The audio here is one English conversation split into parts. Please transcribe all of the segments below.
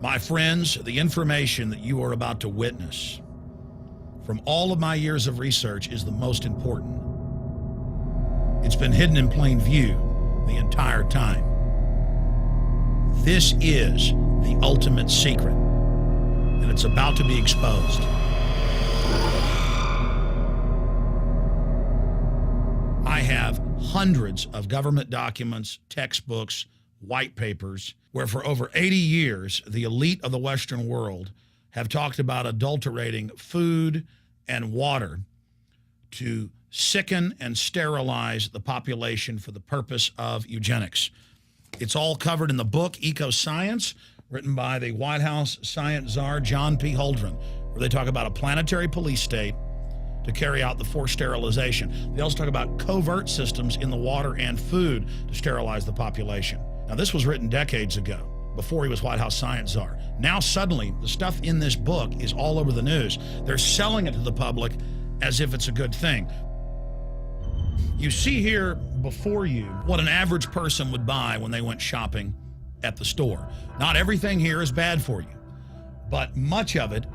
My friends, the information that you are about to witness from all of my years of research is the most important. It's been hidden in plain view the entire time. This is the ultimate secret, and it's about to be exposed. I have hundreds of government documents, textbooks, white papers, where for over 80 years, the elite of the Western world have talked about adulterating food and water to sicken and sterilize the population for the purpose of eugenics. It's all covered in the book, Eco-Science, written by the White House science czar, John P. Holdren, where they talk about a planetary police state to carry out the forced sterilization. They also talk about covert systems in the water and food to sterilize the population. Now, this was written decades ago, before he was White House science czar. Now, suddenly, the stuff in this book is all over the news. They're selling it to the public as if it's a good thing. You see here before you what an average person would buy when they went shopping at the store. Not everything here is bad for you, but much of it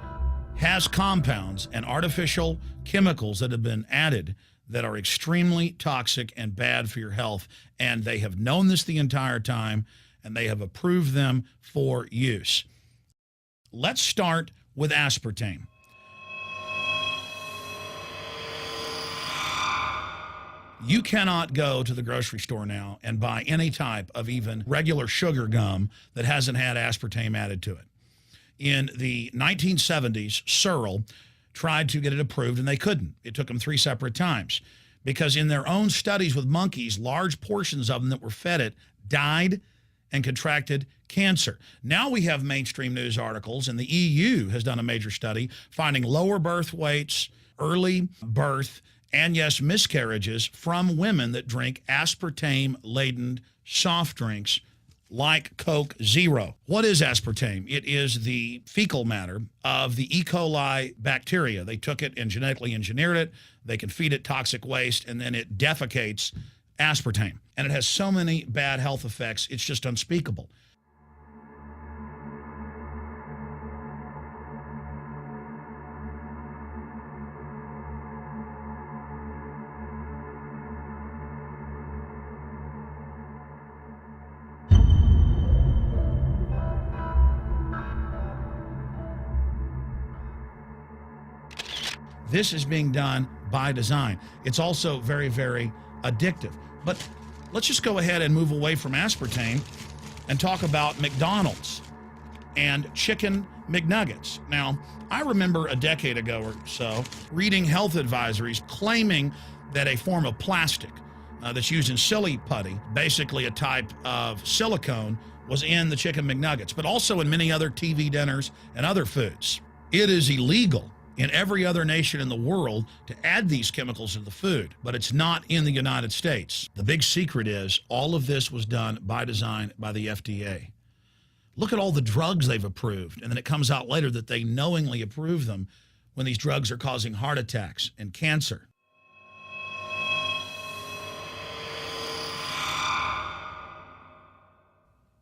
has compounds and artificial chemicals that have been added that are extremely toxic and bad for your health, and they have known this the entire time, and they have approved them for use. Let's start with aspartame. You cannot go to the grocery store now and buy any type of even regular sugar gum that hasn't had aspartame added to it. In the 1970s, Searle tried to get it approved, and they couldn't. It took them 3 separate times because in their own studies with monkeys, large portions of them that were fed it died and contracted cancer. Now we have mainstream news articles, and the EU has done a major study finding lower birth weights, early birth, and yes, miscarriages from women that drink aspartame-laden soft drinks like Coke Zero. What is aspartame? It is the fecal matter of the E. coli bacteria. They took it and genetically engineered it. They can feed it toxic waste, and then it defecates aspartame. And it has so many bad health effects, it's just unspeakable. This is being done by design. It's also very, very addictive. But let's just go ahead and move away from aspartame and talk about McDonald's and chicken McNuggets. Now, I remember a decade ago or so reading health advisories claiming that a form of plastic that's used in silly putty, basically a type of silicone, was in the chicken McNuggets, but also in many other TV dinners and other foods. It is illegal in every other nation in the world to add these chemicals to the food, but it's not in the United States. The big secret is all of this was done by design by the FDA. Look at all the drugs they've approved, and then it comes out later that they knowingly approve them when these drugs are causing heart attacks and cancer.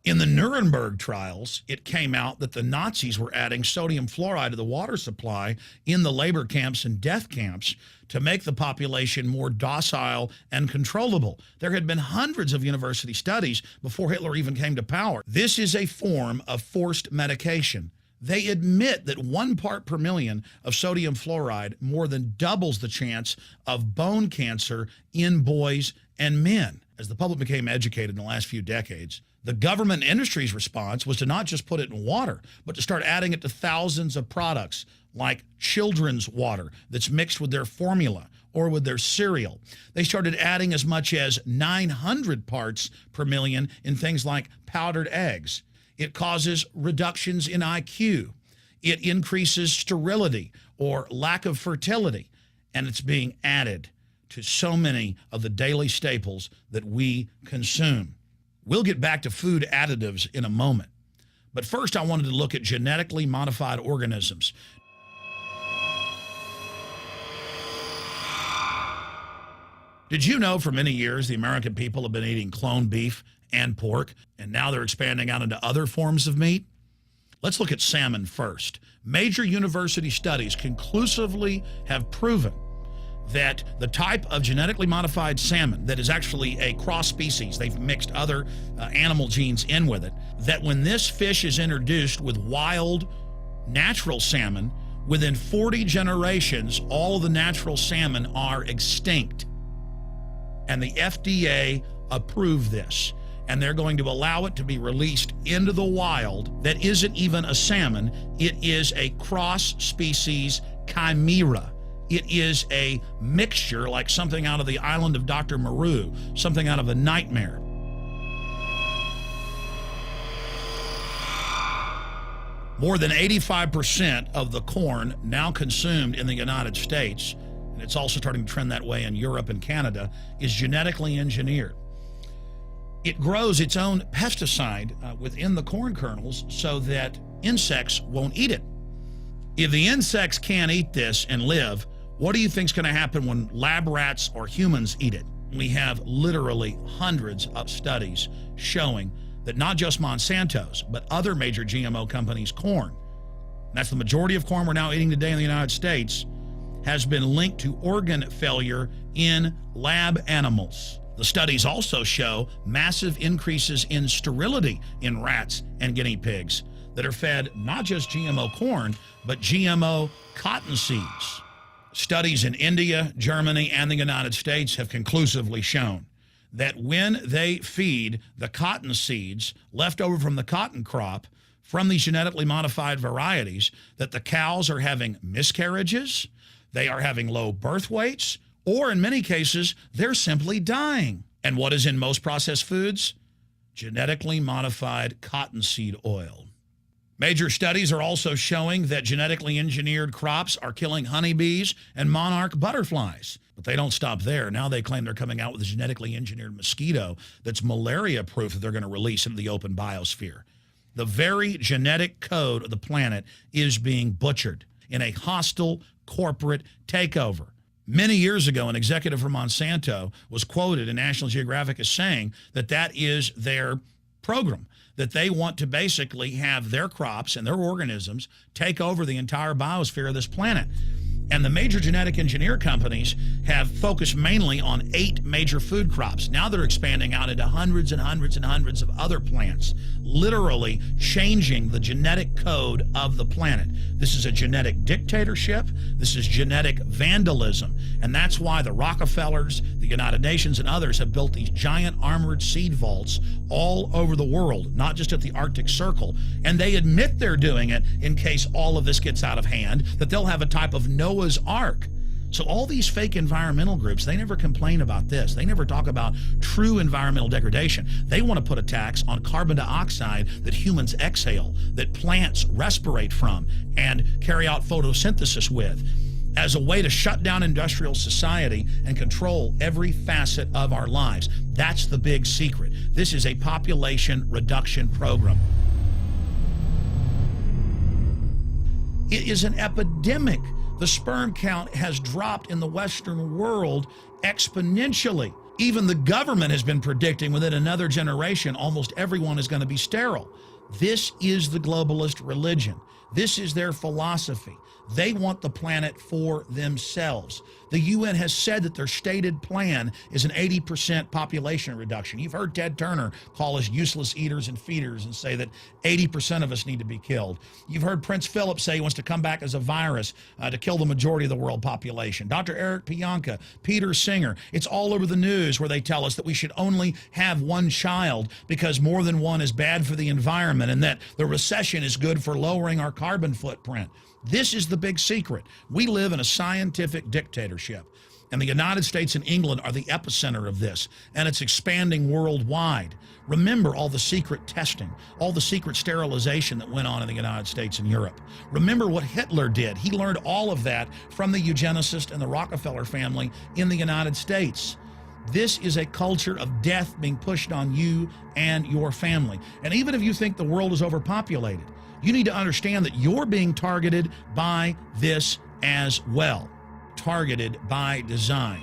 In the Nuremberg trials, it came out that the Nazis were adding sodium fluoride to the water supply in the labor camps and death camps to make the population more docile and controllable. There had been hundreds of university studies before Hitler even came to power. This is a form of forced medication. They admit that 1 part per million of sodium fluoride more than doubles the chance of bone cancer in boys and men. As the public became educated in the last few decades, the government and industry's response was to not just put it in water, but to start adding it to thousands of products like children's water that's mixed with their formula or with their cereal. They started adding as much as 900 parts per million in things like powdered eggs. It causes reductions in IQ. It increases sterility or lack of fertility, and it's being added to so many of the daily staples that we consume. We'll get back to food additives in a moment. But first, I wanted to look at genetically modified organisms. Did you know for many years the American people have been eating cloned beef and pork, and now they're expanding out into other forms of meat? Let's look at salmon first. Major university studies conclusively have proven that the type of genetically modified salmon that is actually a cross species, they've mixed other animal genes in with it, that when this fish is introduced with wild natural salmon, within 40 generations, all of the natural salmon are extinct. And the FDA approved this. And they're going to allow it to be released into the wild that isn't even a salmon. It is a cross-species chimera. It is a mixture like something out of the island of Dr. Moreau, something out of a nightmare. More than 85% of the corn now consumed in the United States, and it's also starting to trend that way in Europe and Canada, is genetically engineered. It grows its own pesticide within the corn kernels so that insects won't eat it. If the insects can't eat this and live, what do you think is going to happen when lab rats or humans eat it? We have literally hundreds of studies showing that not just Monsanto's, but other major GMO companies' corn, and that's the majority of corn we're now eating today in the United States, has been linked to organ failure in lab animals. The studies also show massive increases in sterility in rats and guinea pigs that are fed not just GMO corn, but GMO cotton seeds. Studies in India, Germany, and the United States have conclusively shown that when they feed the cotton seeds left over from the cotton crop from these genetically modified varieties, that the cows are having miscarriages, they are having low birth weights, or in many cases, they're simply dying. And what is in most processed foods? Genetically modified cottonseed oil. Major studies are also showing that genetically engineered crops are killing honeybees and monarch butterflies. But they don't stop there. Now they claim they're coming out with a genetically engineered mosquito that's malaria-proof that they're going to release into the open biosphere. The very genetic code of the planet is being butchered in a hostile corporate takeover. Many years ago, an executive from Monsanto was quoted in National Geographic as saying that that is their program, that they want to basically have their crops and their organisms take over the entire biosphere of this planet. And the major genetic engineer companies have focused mainly on 8 major food crops. Now they're expanding out into hundreds and hundreds and hundreds of other plants, literally changing the genetic code of the planet. This is a genetic dictatorship. This is genetic vandalism. And that's why the Rockefellers, the United Nations, and others have built these giant armored seed vaults all over the world, not just at the Arctic Circle. And they admit they're doing it in case all of this gets out of hand, that they'll have a type of Noah's Ark. So all these fake environmental groups, they never complain about this. They never talk about true environmental degradation. They want to put a tax on carbon dioxide that humans exhale, that plants respirate from and carry out photosynthesis with, as a way to shut down industrial society and control every facet of our lives. That's the big secret. This is a population reduction program. It is an epidemic. The sperm count has dropped in the Western world exponentially. Even the government has been predicting within another generation, almost everyone is going to be sterile. This is the globalist religion. This is their philosophy. They want the planet for themselves. The UN has said that their stated plan is an 80% population reduction. You've heard Ted Turner call us useless eaters and feeders and say that 80% of us need to be killed. You've heard Prince Philip say he wants to come back as a virus to kill the majority of the world population. Dr. Eric Pianka, Peter Singer, it's all over the news where they tell us that we should only have one child because more than one is bad for the environment and that the recession is good for lowering our carbon footprint. This is the big secret. We live in a scientific dictatorship, and the United States and England are the epicenter of this, and it's expanding worldwide. Remember all the secret testing, all the secret sterilization that went on in the United States and Europe. Remember what Hitler did. He learned all of that from the eugenicists and the Rockefeller family in the United States. This is a culture of death being pushed on you and your family. And even if you think the world is overpopulated, you need to understand that you're being targeted by this as well. Targeted by design.